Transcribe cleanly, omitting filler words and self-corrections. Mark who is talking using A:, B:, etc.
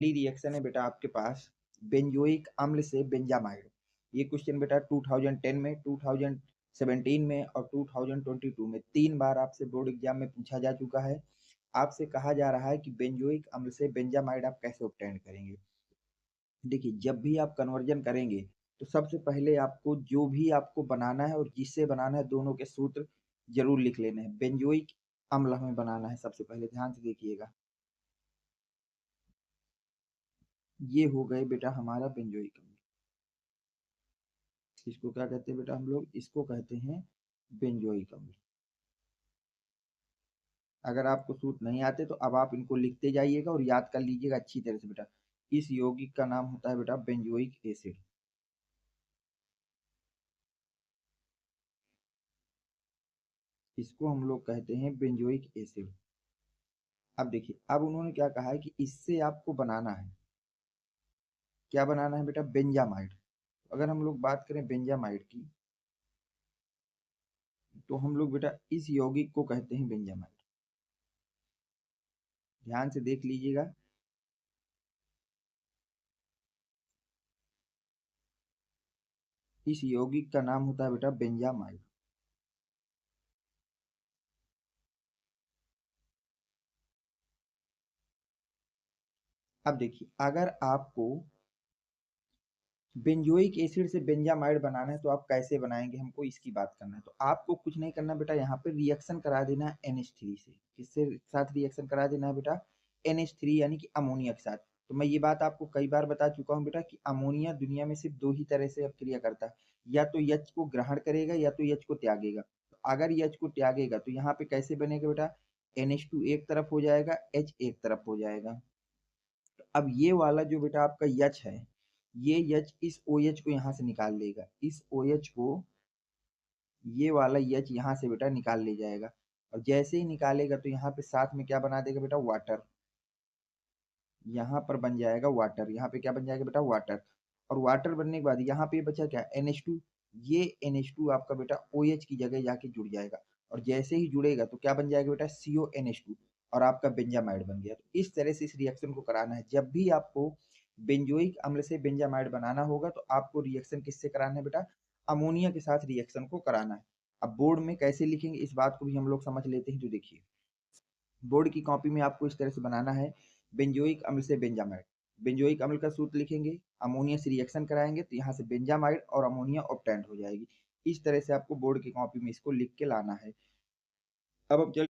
A: Reaction है बेटा आपके पास बेंजोइक अम्ल से बेंजामाइड। ये क्वेश्चन बेटा 2010 में, 2017 में और 2022 में 3 बार आपसे बोर्ड एग्जाम में पूछा जा चुका है। आपसे कहा जा रहा है कि बेंजोइक अम्ल से बेंजामाइड आप कैसे ऑब्टेन करेंगे। देखिए, जब भी आप कन्वर्जन करेंगे तो सबसे पहले आपको जो भी आपको बनाना है और जिससे बनाना है दोनों के सूत्र जरूर लिख लेने हैं। बेंजोइक अम्ल हमें बनाना है सबसे पहले, ध्यान से देखिएगा। ये हो गए बेटा हमारा बेंजोइक अम्ल। इसको क्या कहते हैं बेटा हम लोग, इसको कहते हैं बेंजोइक अम्ल। अगर आपको सूत्र नहीं आते तो अब आप इनको लिखते जाइएगा और याद कर लीजिएगा अच्छी तरह से बेटा। इस यौगिक का नाम होता है बेटा बेंजोइक एसिड। इसको हम लोग कहते हैं बेंजोइक एसिड। अब देखिए, अब उन्होंने क्या कहा है कि इससे आपको बनाना है, क्या बनाना है बेटा, बेंजामाइड। अगर हम लोग बात करें बेंजामाइड की तो हम लोग बेटा इस यौगिक को कहते हैं बेंजामाइड। ध्यान से देख लीजिएगा। इस यौगिक का नाम होता है बेटा बेंजामाइड। अब देखिए, अगर आपको बेंजोइक एसिड से बेंजामाइड बनाना है तो आप कैसे बनाएंगे, हमको इसकी बात करना है। तो आपको कुछ नहीं करना बेटा, यहाँ पे रिएक्शन करा देना है NH3 से। किससे साथ रिएक्शन करा देना है बेटा, NH3 यानी कि अमोनिया के साथ। तो मैं ये बात आपको कई बार बता चुका हूँ बेटा कि अमोनिया दुनिया में सिर्फ दो ही तरह से क्रिया करता है, या तो H को ग्रहण करेगा या तो H को त्यागेगा। तो अगर H को त्यागेगा तो यहाँ पे कैसे बनेगा बेटा, NH2 एक तरफ हो जाएगा, H एक तरफ हो जाएगा। अब ये वाला जो बेटा आपका यच है, ये यच इस ओ एच को यहाँ से निकाल लेगा, इस ओ एच को ये वाला यच यहाँ से बेटा निकाल ले जाएगा। और जैसे ही निकालेगा तो यहाँ पे साथ में क्या बना देगा बेटा, वाटर। यहाँ पर बन जाएगा वाटर, यहाँ पे क्या बन जाएगा बेटा, वाटर। और वाटर बनने के बाद यहाँ पे बचा क्या, NH2। ये NH2 आपका बेटा OH की जगह जाके जुड़ जाएगा। और जैसे ही जुड़ेगा तो क्या बन जाएगा बेटा, CONH2। और आपका बेंजामाइड बन गया। तो इस तरह से इस रिएक्शन को कराना है। जब भी आपको बेंजोइक अम्ल से बेंजामाइड बनाना होगा तो आपको रिएक्शन किससे कराना है बेटा, अमोनिया के साथ रिएक्शन को कराना है। अब बोर्ड में कैसे लिखेंगे इस बात को भी हम लोग समझ लेते हैं। तो देखिए, बोर्ड की कॉपी में आपको इस तरह से बनाना है, बेंजोइक अम्ल से बेंजामाइड। बेंजोइक अम्ल का सूत्र लिखेंगे, अमोनिया से रिएक्शन कराएंगे तो यहाँ से बेंजामाइड और अमोनिया ऑब्टेंड हो जाएगी। इस तरह से आपको बोर्ड की कॉपी में इसको लिख के लाना है। अब हम चल